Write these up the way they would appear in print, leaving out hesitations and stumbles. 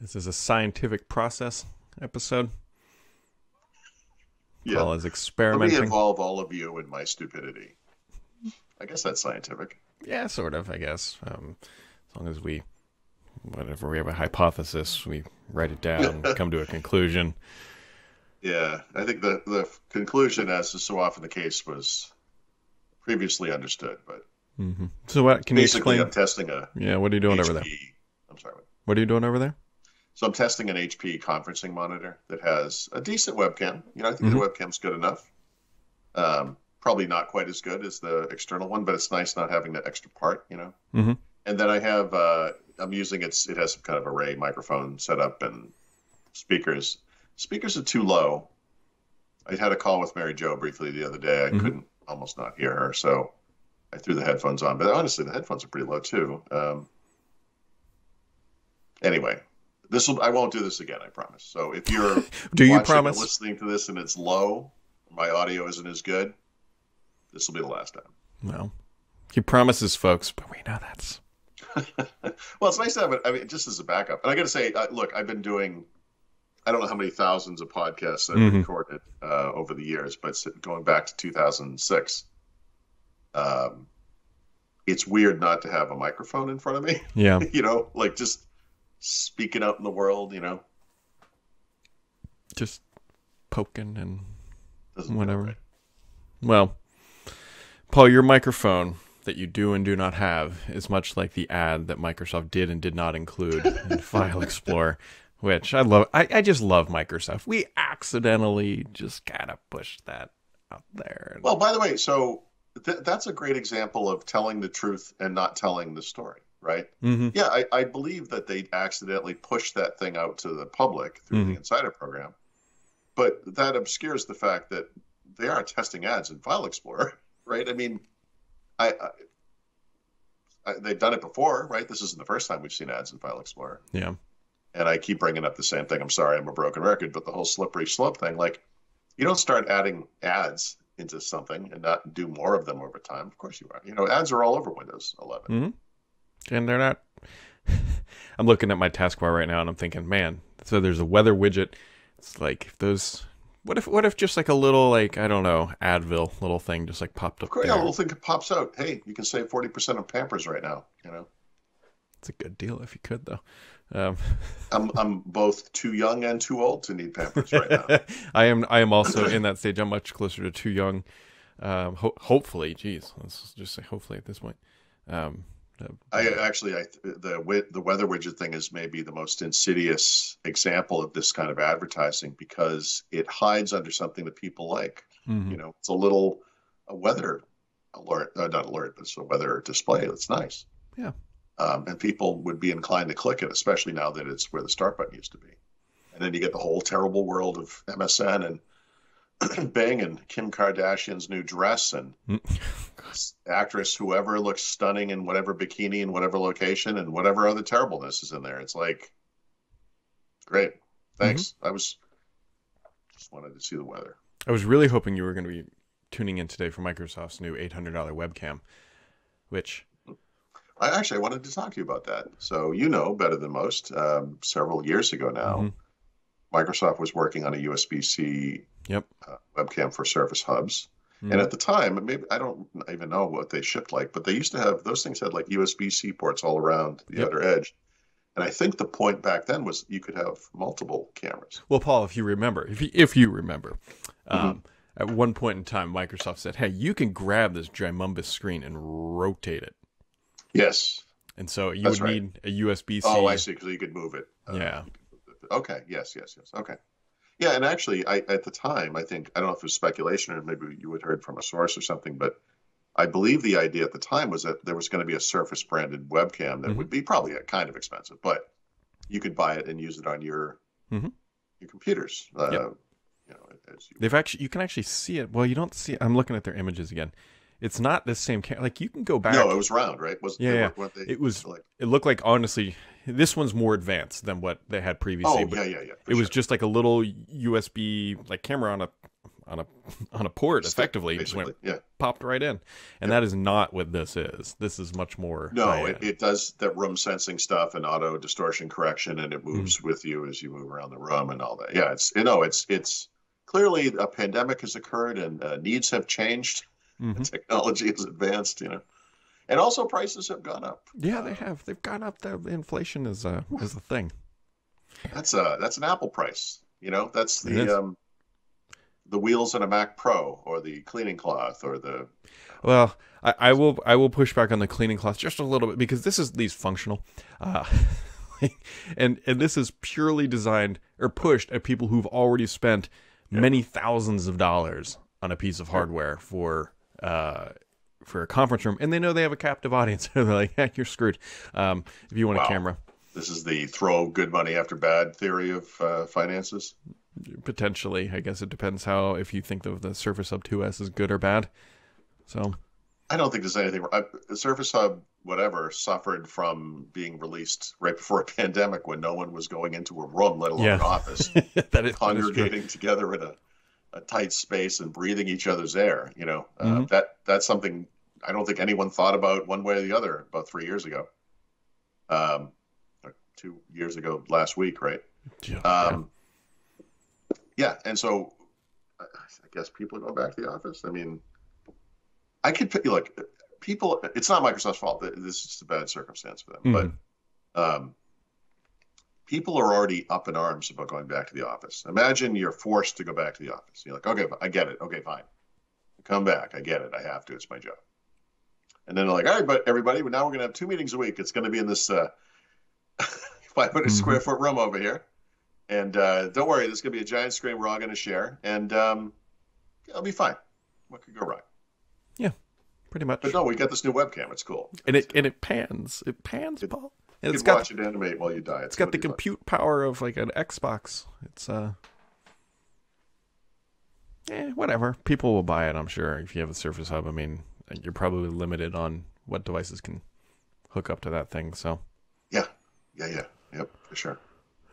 This is a scientific process episode. Yeah. Paul is Let me experimenting. involve all of you in my stupidity. I guess that's scientific. Yeah, sort of, I guess. As long as whenever we have a hypothesis, we write it down, come to a conclusion. Yeah, I think the conclusion, as is so often the case, was previously understood. But So what, can you basically, explain? I'm testing a Yeah, what are you doing over there? HP. I'm sorry. What are you doing over there? So I'm testing an HP conferencing monitor that has a decent webcam. I think the hmm webcam's good enough. Probably not quite as good as the external one, but it's nice not having that extra part. hmm And then I have I'm using it has some kind of array microphone setup and speakers. Speakers are too low. I had a call with Mary Jo briefly the other day. I hmm couldn't almost not hear her, so I threw the headphones on. But honestly, the headphones are pretty low too. Anyway, I won't do this again, I promise. So if you're Do you watching or promise? listening to this and it's low, my audio isn't as good, this will be the last time. Well, he promises, folks, but we know that's... Well, it's nice to have it. I mean, just as a backup. And I got to say, look, I've been doing, I don't know how many thousands of podcasts I've hmm recorded over the years, but going back to 2006, um, it's weird not to have a microphone in front of me, Yeah, like just speaking out in the world. just poking and Doesn't feel whatever. right. Well, Paul, your microphone that you do and do not have is much like the ad that Microsoft did and did not include in File Explorer, which I love. I just love Microsoft. We accidentally just gotta push that out there. Well, by the way, so that's a great example of telling the truth and not telling the story, right? hmm Yeah, I believe that they accidentally pushed that thing out to the public through the hmm Insider program, but that obscures the fact that they are testing ads in File Explorer, right? I mean, they've done it before, right? This isn't the first time we've seen ads in File Explorer. Yeah. And I keep bringing up the same thing. I'm sorry, I'm a broken record, but the whole slippery slope thing, like you don't start adding ads into something and not do more of them over time. Of course you are. Ads are all over Windows 11. hmm And they're not. I'm looking at my taskbar right now and I'm thinking, man. So there's a weather widget. It's like those. What if just like a little, like, I don't know, Advil little thing just like popped Of up course, yeah, a there? little thing pops out. Hey, you can save 40% on Pampers right now. It's a good deal if you could though. Um, I'm both too young and too old to need Pampers right now. I am also in that stage. I'm much closer to too young. Hopefully, geez, let's just say hopefully at this point. Um, I actually, the weather widget thing is maybe the most insidious example of this kind of advertising because it hides under something that people like. mhm. It's a weather alert, not alert, but it's a weather display that's nice. Yeah. And people would be inclined to click it, especially now that it's where the start button used to be. And then you get the whole terrible world of MSN and Bing and Kim Kardashian's new dress and actress whoever looks stunning in whatever bikini in whatever location and whatever other terribleness is in there. It's like, great, hmm thanks. I was just wanted to see the weather. I was really hoping you were going to be tuning in today for Microsoft's new $800 webcam, which. I wanted to talk to you about that. So better than most. Several years ago hmm now, Microsoft was working on a USB-C Yep. webcam for Surface Hubs. And hmm at the time, maybe I don't even know what they shipped like, but they used to have those things had like USB-C ports all around the Yep. outer edge. And I think the point back then was you could have multiple cameras. Well, Paul, if you remember, hmm um, at one point in time, Microsoft said, "Hey, you can grab this ginormous screen and rotate it." Yes, And so you that's would right. need a USB-C. Oh, I see. Because you could move it. Yeah. Okay. Yes. Yes. Yes. Okay. Yeah. And actually, at the time, I think I don't know if it was speculation or maybe you had heard from a source or something, but I believe the idea at the time was that there was going to be a Surface branded webcam that hmm would be probably kind of expensive, but you could buy it and use it on hmm your computers. Yep. As you. You can actually see it. Well, you don't see it. I'm looking at their images again. It's not the same camera. Like you can go No, back. it was round, right? Was Yeah, they yeah. weren't they It was. like? It looked like honestly, this one's more advanced than what they had previously. Oh, But yeah, yeah, yeah, for it was sure. just like a little USB like camera on a on a port. Stick, effectively, it just went yeah. popped right in, and that is not what this is. This is much more. No, it does that room sensing stuff and auto distortion correction, and it moves with you as you move around the room and all that. Yeah, it's clearly a pandemic has occurred and needs have changed. Technology has advanced, and also prices have gone up. Yeah, they have. They've gone up. The inflation is a thing. That's an Apple price. That's the wheels on a Mac Pro or the cleaning cloth or the. Well, I will push back on the cleaning cloth just a little bit because this is at least functional, and this is purely designed or pushed at people who've already spent many thousands of dollars on a piece of hardware for a conference room, and they know they have a captive audience. They're like, "Yeah, you're screwed." If you want a camera, this is the throw good money after bad theory of finances. Potentially, I guess it depends if you think the Surface Hub 2S is good or bad. So, I don't think there's anything. The Surface Hub, whatever, suffered from being released right before a pandemic when no one was going into a room, let alone an office, congregating together in a tight space and breathing each other's air. That's something I don't think anyone thought about one way or the other about 3 years ago. 2 years ago last week, right? Yeah, and so I guess people go back to the office. I mean, I could look. People, it's not Microsoft's fault. This is just a bad circumstance for them. But people are already up in arms about going back to the office. Imagine you're forced to go back to the office. You're like, okay, I get it. Okay, fine. Come back. I get it. I have to. It's my job. And then they're like, all right, but everybody, now we're going to have 2 meetings a week. It's going to be in this 500 square foot room over here. And don't worry, there's going to be a giant screen we're all going to share. And it'll be fine. What could go wrong? Yeah, pretty much. But no, we got this new webcam. It's cool. And it pans. It pans, Paul. And you can watch it animate while you die. It's got the compute power of like an Xbox. It's whatever. People will buy it, I'm sure. If you have a Surface Hub, I mean, you're probably limited on what devices can hook up to that thing. So. Yep, for sure.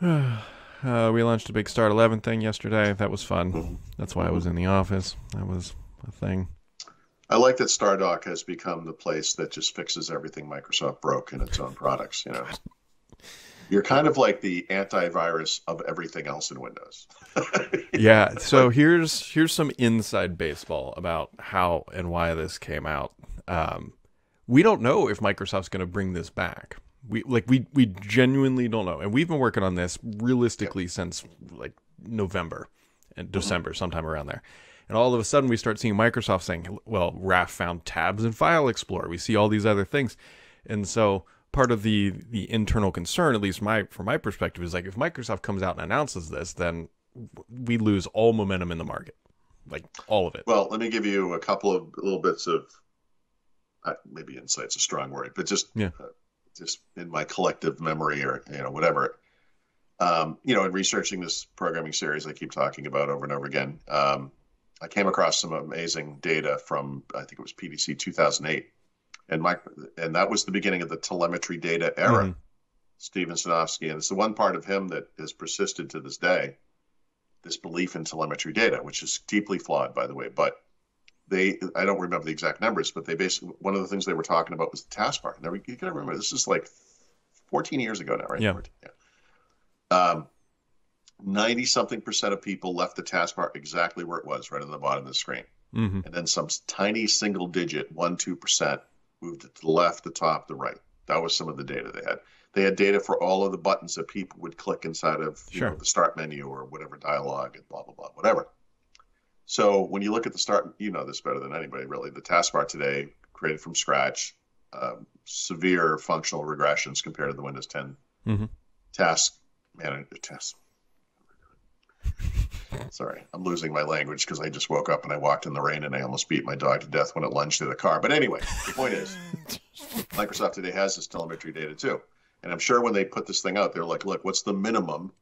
We launched a big Start 11 thing yesterday. That was fun. That's why I was in the office. That was a thing. I like that StarDock has become the place that just fixes everything Microsoft broke in its own products. You're kind of like the antivirus of everything else in Windows. Yeah. So here's some inside baseball about how and why this came out. We don't know if Microsoft's going to bring this back. We genuinely don't know, and we've been working on this realistically since like November and December, sometime around there. And all of a sudden, we start seeing Microsoft saying, "Well, RAF found tabs in File Explorer." We see all these other things, and so part of the internal concern, at least from my perspective, is like if Microsoft comes out and announces this, then we lose all momentum in the market, like all of it. Well, let me give you a couple of little bits of maybe insight's a strong word, but just in my collective memory or whatever. In researching this programming series I keep talking about over and over again, I came across some amazing data from, I think it was PDC 2008, and that was the beginning of the telemetry data era. Steven Sinofsky, and it's the one part of him that has persisted to this day, this belief in telemetry data, which is deeply flawed, by the way, but I don't remember the exact numbers, but they basically, one of the things they were talking about was the taskbar. Now, you got to remember, this is like 14 years ago now, right? Yeah. 14, yeah. 90-something% of people left the taskbar exactly where it was, right on the bottom of the screen. And then some tiny single digit, 1-2%, moved it to the left, the top, the right. That was some of the data they had. They had data for all of the buttons that people would click inside of the start menu or whatever dialogue and blah, blah, blah, whatever. So when you look at the start, you know this better than anybody, really. The taskbar today, created from scratch, severe functional regressions compared to the Windows 10 task manager test. Sorry, I'm losing my language because I just woke up and I walked in the rain and I almost beat my dog to death when it lunged through the car. But anyway, the point is, Microsoft today has this telemetry data too. And I'm sure when they put this thing out, they're like, look, what's the minimum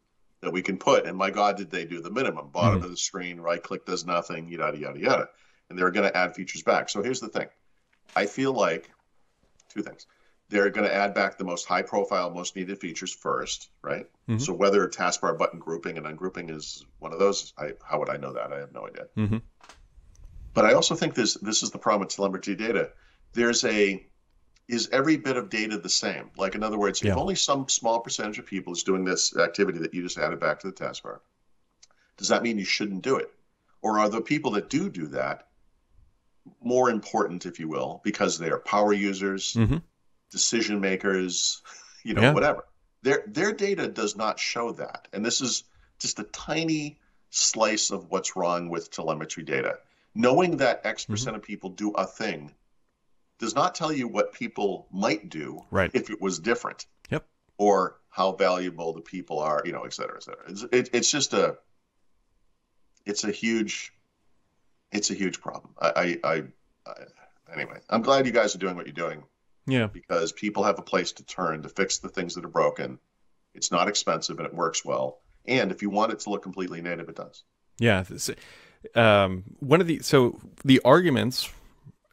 that we can put? And my God, did they do the minimum? Bottom of the screen, right click does nothing, yada, yada, yada. And they're going to add features back. So here's the thing. I feel like two things. they're going to add back the most high profile, most needed features first, right? Mm-hmm. So whether taskbar button grouping and ungrouping is one of those, how would I know that? I have no idea. Mm-hmm. But I also think this is the problem with telemetry data. Is every bit of data the same? Like, in other words, Yeah. if only some small percentage of people is doing this activity that you just added back to the taskbar, does that mean you shouldn't do it? Or are the people that do that more important, if you will, because they are power users, Mm-hmm. decision makers, Yeah. whatever. Their data does not show that. And this is just a tiny slice of what's wrong with telemetry data. Knowing that X percent of people do a thing does not tell you what people might do Right. if it was different. Yep. Or how valuable the people are, et cetera, et cetera. It's just it's a huge problem. Anyway, I'm glad you guys are doing what you're doing. Yeah. Because people have a place to turn to fix the things that are broken. It's not expensive and it works well. And if you want it to look completely native, it does. Yeah. The arguments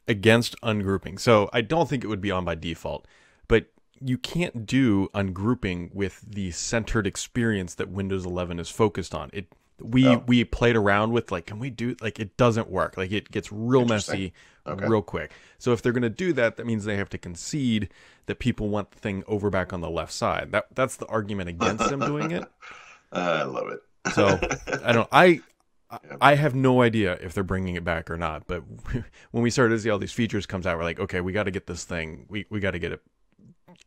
against ungrouping. So I don't think it would be on by default, but you can't do ungrouping with the centered experience that Windows 11 is focused on. We played around with, like, can we do, like, it doesn't work. Like, it gets real messy real quick. So if they're going to do that, that means they have to concede that people want the thing over back on the left side. That's the argument against them doing it. I love it. So I have no idea if they're bringing it back or not. But when we started to see all these features comes out, we're like, okay, we got to get this thing. We got to get it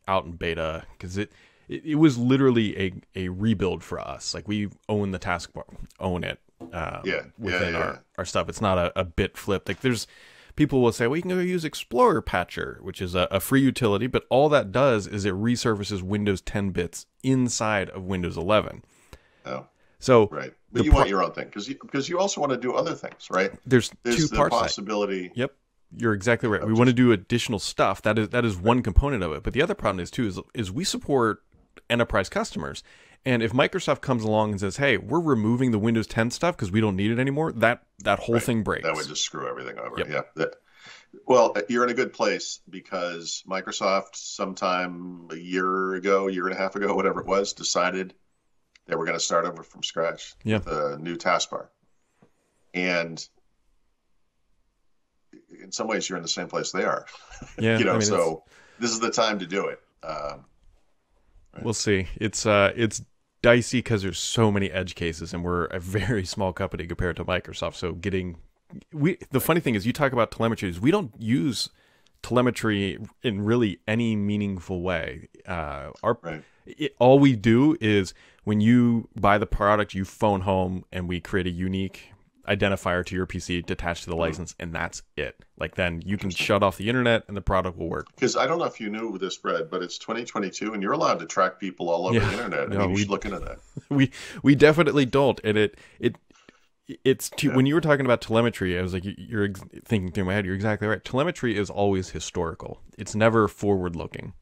out in beta, because it was literally a rebuild for us. Like, we own the taskbar, own it within our stuff. It's not a bit flip. Like, there's people will say, well, you can go use Explorer Patcher, which is a free utility, but all that does is it resurfaces Windows 10 bits inside of Windows 11. Oh, so right. But you want your own thing because you also want to do other things, right? There's two the parts. Possibility. Yep. You're exactly right. We want to do additional stuff. That is one component of it. But the other problem is we support enterprise customers. And if Microsoft comes along and says, hey, we're removing the Windows 10 stuff because we don't need it anymore, that whole thing breaks. That would just screw everything over. Yep. Yeah. Well, you're in a good place because Microsoft sometime a year and a half ago, whatever it was, decided they were going to start over from scratch with a new taskbar. And in some ways, you're in the same place they are. Yeah. So this is the time to do it. Right. We'll see. It's dicey because there's so many edge cases, and we're a very small company compared to Microsoft. So the funny thing is, you talk about telemetry, is we don't use telemetry in really any meaningful way. All we do is when you buy the product, you phone home, and we create a unique identifier to your PC attached to the license, and that's it. Like, then you can shut off the internet and the product will work. Because I don't know if you knew this, Brad, but it's 2022 and you're allowed to track people all over the internet. We should look into that. We definitely don't. And when you were talking about telemetry, I was like, you're thinking through my head, you're exactly right. Telemetry is always historical. It's never forward looking.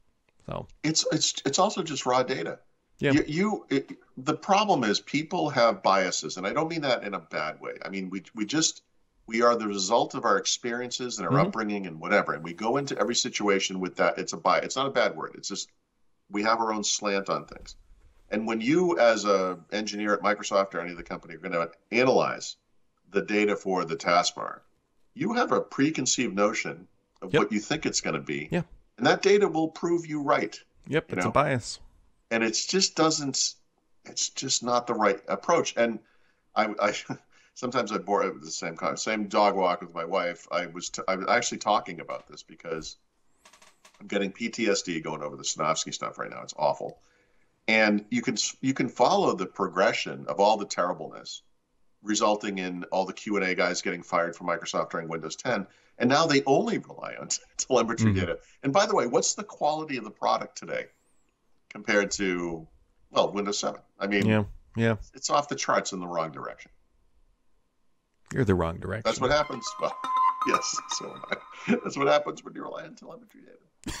So it's also just raw data. Yeah. The problem is people have biases, and I don't mean that in a bad way. I mean, we are the result of our experiences and our upbringing and whatever, and we go into every situation with that. It's a bias. It's not a bad word. It's just we have our own slant on things. And when you, as an engineer at Microsoft or any of the company, are going to analyze the data for the taskbar, you have a preconceived notion of what you think it's going to be, and that data will prove you right. Yep, it's a bias. And it's just not the right approach. And I sometimes I bore the same dog walk with my wife. I was actually talking about this because I'm getting PTSD going over the Sinofsky stuff right now. It's awful. And you can follow the progression of all the terribleness resulting in all the Q&A guys getting fired from Microsoft during Windows 10. And now they only rely on telemetry data. And by the way, what's the quality of the product today compared to, Windows 7? I mean, it's off the charts in the wrong direction. You're the wrong direction. That's what happens. Well, yes, so am I. That's what happens when you rely on telemetry data.